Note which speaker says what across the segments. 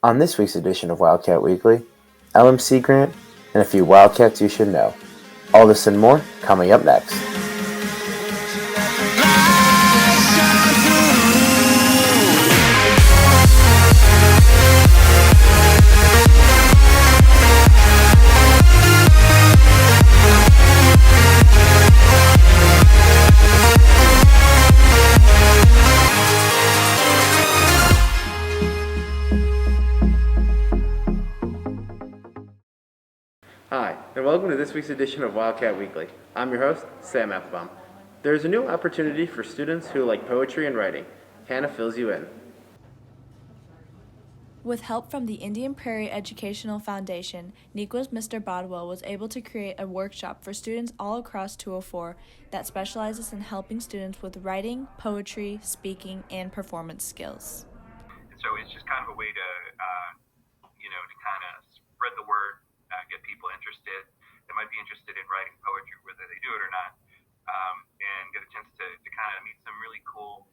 Speaker 1: On this week's edition of Wildcat Weekly, LMC grant, and a few Wildcats you should know. All this and more coming up next. Hi, and welcome to this week's edition of Wildcat Weekly. I'm your host, Sam Applebaum. There is a new opportunity for students who like poetry and writing. Hannah fills you in.
Speaker 2: With help from the Indian Prairie Educational Foundation, Niqua's Mr. Bodwell was able to create a workshop for students all across 204 that specializes in helping students with writing, poetry, speaking, and performance skills.
Speaker 3: And so it's just kind of a way to, to kind of spread the word, get people interested that might be interested in writing poetry, whether they do it or not, and get a chance to kind of meet some really cool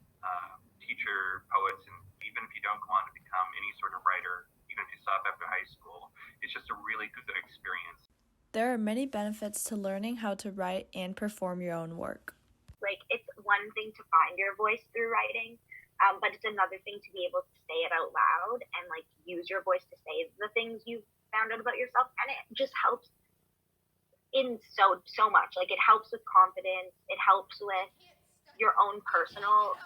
Speaker 3: teacher poets. And even if you don't go on to become any sort of writer, even if you stop after high school, it's just a really good experience.
Speaker 2: There are many benefits to learning how to write and perform your own work.
Speaker 4: Like, it's one thing to find your voice through writing, but it's another thing to be able to say it out loud and, like, use your voice to say the things you've found out about yourself. And it just helps in so much. Like, it helps with confidence. It helps with your own personal,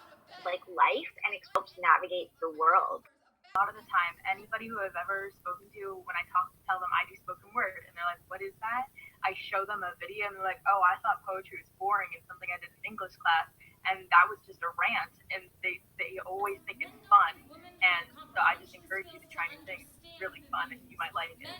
Speaker 4: life, and it helps navigate the world.
Speaker 5: A lot of the time, anybody who I've ever spoken to, when I tell them I do spoken word, and they're like, what is that? I show them a video, and they're like, oh, I thought poetry was boring. It's something I did in English class, and that was just a rant, and they always think it's fun, and so I just encourage you to try new things. It's really fun, and you might like it.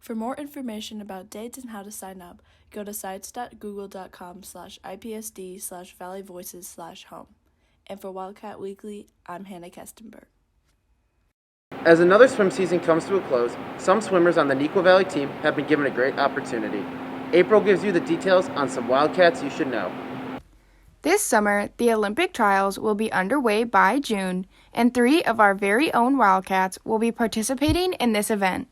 Speaker 2: For more information about dates and how to sign up, go to sites.google.com/IPSD/valleyvoices/home. And for Wildcat Weekly, I'm Hannah Kestenberg.
Speaker 1: As another swim season comes to a close, some swimmers on the Neuqua Valley team have been given a great opportunity. April gives you the details on some Wildcats you should know.
Speaker 6: This summer, the Olympic trials will be underway by June, and 3 of our very own Wildcats will be participating in this event.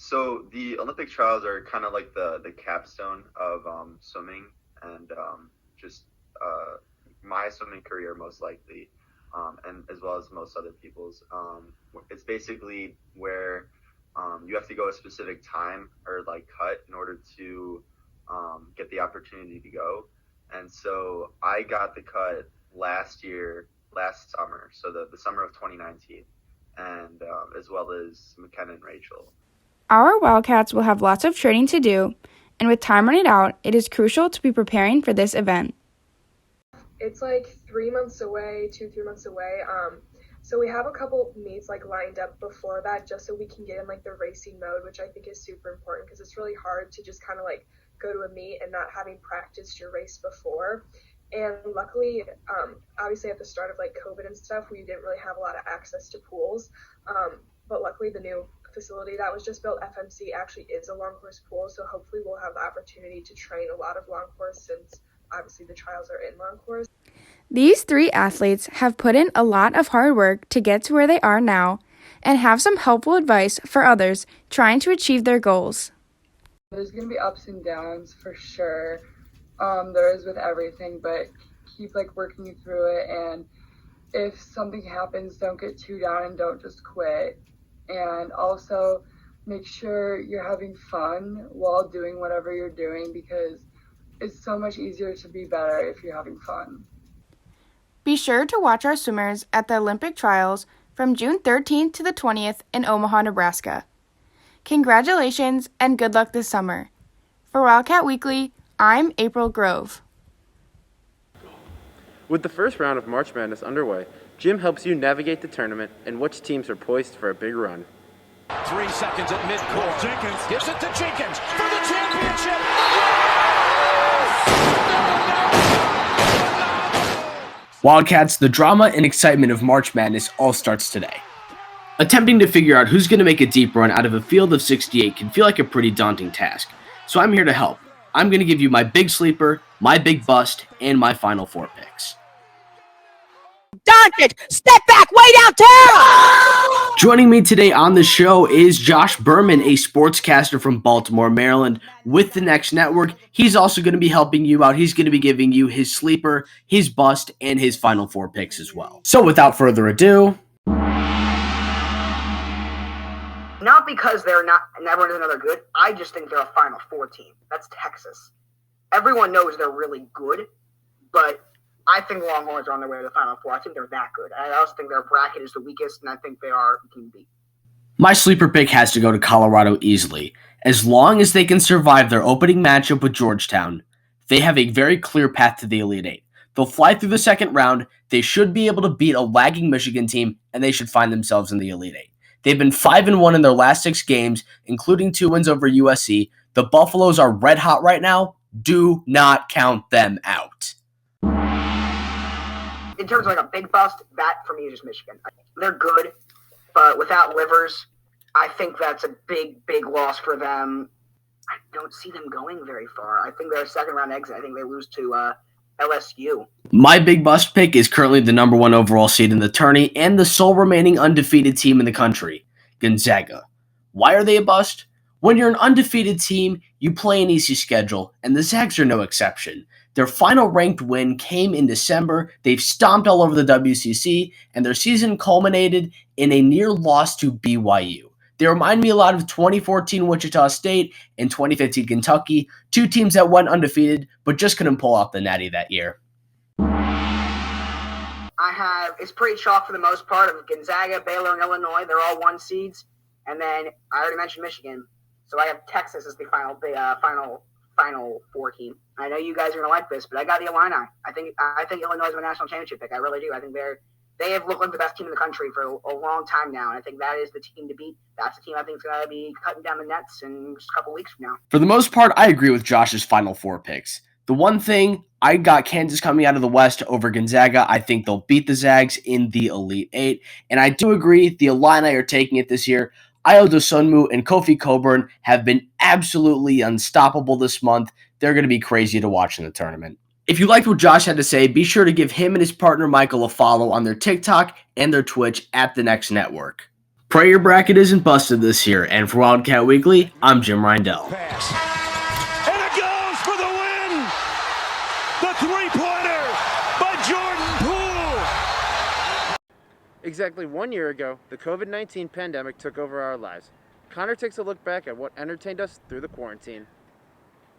Speaker 7: So the Olympic trials are kind of like the capstone of swimming and my swimming career, most likely, and as well as most other people's. It's basically where you have to go a specific time or cut in order to get the opportunity to go. And so I got the cut last summer, so the summer of 2019, and as well as McKenna and Rachel.
Speaker 6: Our Wildcats will have lots of training to do, and with time running out, it is crucial to be preparing for this event.
Speaker 8: It's 3 months away, 2-3 months away. So we have a couple meets lined up before that, just so we can get in the racing mode, which I think is super important because it's really hard to just kind of go to a meet and not having practiced your race before. And luckily, obviously at the start of COVID and stuff, we didn't really have a lot of access to pools. But luckily the new facility that was just built, FMC, actually is a long course pool. So hopefully we'll have the opportunity to train a lot of long course since obviously the trials are in long course.
Speaker 6: These 3 athletes have put in a lot of hard work to get to where they are now and have some helpful advice for others trying to achieve their goals.
Speaker 9: There's going to be ups and downs for sure. There is with everything, but keep working through it. And if something happens, don't get too down and don't just quit. And also make sure you're having fun while doing whatever you're doing, because it's so much easier to be better if you're having fun.
Speaker 6: Be sure to watch our swimmers at the Olympic trials from June 13th to the 20th in Omaha, Nebraska. Congratulations and good luck this summer. For Wildcat Weekly, I'm April Grove.
Speaker 1: With the first round of March Madness underway, Jim helps you navigate the tournament and which teams are poised for a big run.
Speaker 10: 3 seconds at midcourt. Jenkins gives it to Jenkins for the championship.
Speaker 11: Wildcats, the drama and excitement of March Madness all starts today. Attempting to figure out who's going to make a deep run out of a field of 68 can feel like a pretty daunting task, so I'm here to help. I'm going to give you my big sleeper, my big bust, and my final 4 picks.
Speaker 12: Doncic, step back, way downtown!
Speaker 11: Joining me today on the show is Josh Berman, a sportscaster from Baltimore, Maryland, with the Next Network. He's also going to be helping you out. He's going to be giving you his sleeper, his bust, and his Final Four picks as well. So without further ado...
Speaker 13: Not because they're not, never another good. I just think they're a Final Four team. That's Texas. Everyone knows they're really good, but I think Longhorns are on their way to the Final Four. I think they're that good. I also think their bracket is the weakest, and I think they are a team to beat.
Speaker 11: My sleeper pick has to go to Colorado easily. As long as they can survive their opening matchup with Georgetown, they have a very clear path to the Elite Eight. They'll fly through the second round. They should be able to beat a lagging Michigan team, and they should find themselves in the Elite Eight. They've been 5-1 in their last 6 games, including 2 wins over USC. The Buffaloes are red hot right now. Do not count them out.
Speaker 13: In terms of like a big bust, that for me is just Michigan. They're good, but without Livers, I think that's a big, big loss for them. I don't see them going very far. I think they're a second round exit. I think they lose to LSU.
Speaker 11: My big bust pick is currently the number 1 overall seed in the tourney and the sole remaining undefeated team in the country, Gonzaga. Why are they a bust? When you're an undefeated team, you play an easy schedule, and the Zags are no exception. Their final ranked win came in December. They've stomped all over the WCC, and their season culminated in a near loss to BYU. They remind me a lot of 2014 Wichita State and 2015 Kentucky, 2 teams that went undefeated but just couldn't pull out the natty that year.
Speaker 13: It's pretty chalk for the most part of Gonzaga, Baylor, and Illinois. They're all 1 seeds. And then I already mentioned Michigan. So I have Texas as the final 4 team. I know you guys are going to like this, but I got the Illini. I think Illinois is my national championship pick. I really do. I think they have looked like the best team in the country for a long time now, and I think that is the team to beat. That's the team I think is going to be cutting down the nets in just a couple weeks from now.
Speaker 11: For the most part, I agree with Josh's Final Four picks. The one thing, I got Kansas coming out of the West over Gonzaga. I think they'll beat the Zags in the Elite Eight, and I do agree the Illini are taking it this year. Ayo Dosunmu and Kofi Coburn have been absolutely unstoppable this month. They're going to be crazy to watch in the tournament. If you liked what Josh had to say, be sure to give him and his partner Michael a follow on their TikTok and their Twitch at The Next Network. Pray your bracket isn't busted this year, and for Wildcat Weekly, I'm Jim Reindell.
Speaker 10: Pass. And it goes for the win! The three-pointer by Jordan Poole!
Speaker 1: Exactly 1 year ago, the COVID-19 pandemic took over our lives. Connor takes a look back at what entertained us through the quarantine.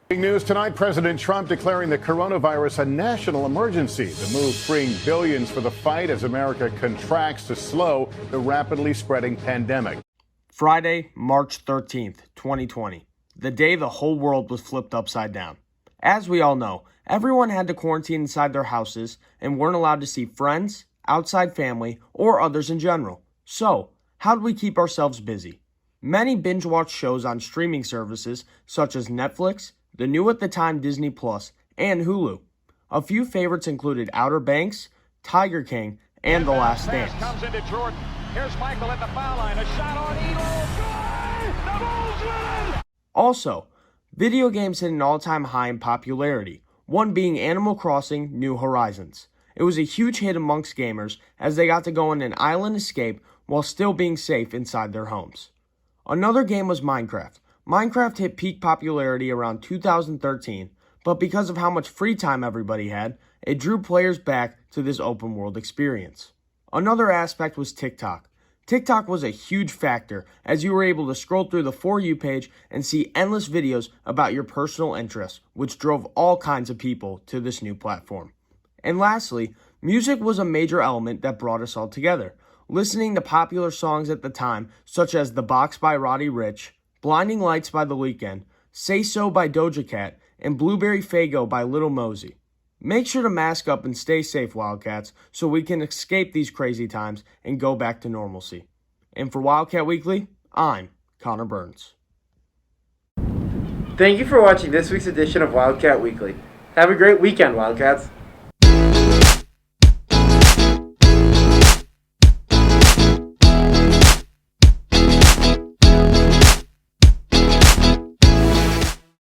Speaker 14: Big news tonight, President Trump declaring the coronavirus a national emergency. The move freeing billions for the fight as America contracts to slow the rapidly spreading pandemic.
Speaker 15: Friday, March 13th, 2020, the day the whole world was flipped upside down. As we all know, everyone had to quarantine inside their houses and weren't allowed to see friends, outside family, or others in general. So, how do we keep ourselves busy? Many binge-watch shows on streaming services such as Netflix, the new at the time Disney Plus, and Hulu. A few favorites included Outer Banks, Tiger King, and The Last Dance.
Speaker 10: Comes into Jordan. Here's Michael at the foul line. A shot on Elo. Good! The Bulls win!
Speaker 15: Also, video games hit an all-time high in popularity, one being Animal Crossing: New Horizons. It was a huge hit amongst gamers as they got to go on an island escape while still being safe inside their homes. Another game was Minecraft. Minecraft hit peak popularity around 2013, but because of how much free time everybody had, it drew players back to this open world experience. Another aspect was TikTok. TikTok was a huge factor as you were able to scroll through the For You page and see endless videos about your personal interests, which drove all kinds of people to this new platform. And lastly, music was a major element that brought us all together. Listening to popular songs at the time, such as The Box by Roddy Ricch, Blinding Lights by The Weeknd, Say So by Doja Cat, and Blueberry Faygo by Lil Mosey. Make sure to mask up and stay safe, Wildcats, so we can escape these crazy times and go back to normalcy. And for Wildcat Weekly, I'm Connor Burns.
Speaker 1: Thank you for watching this week's edition of Wildcat Weekly. Have a great weekend, Wildcats.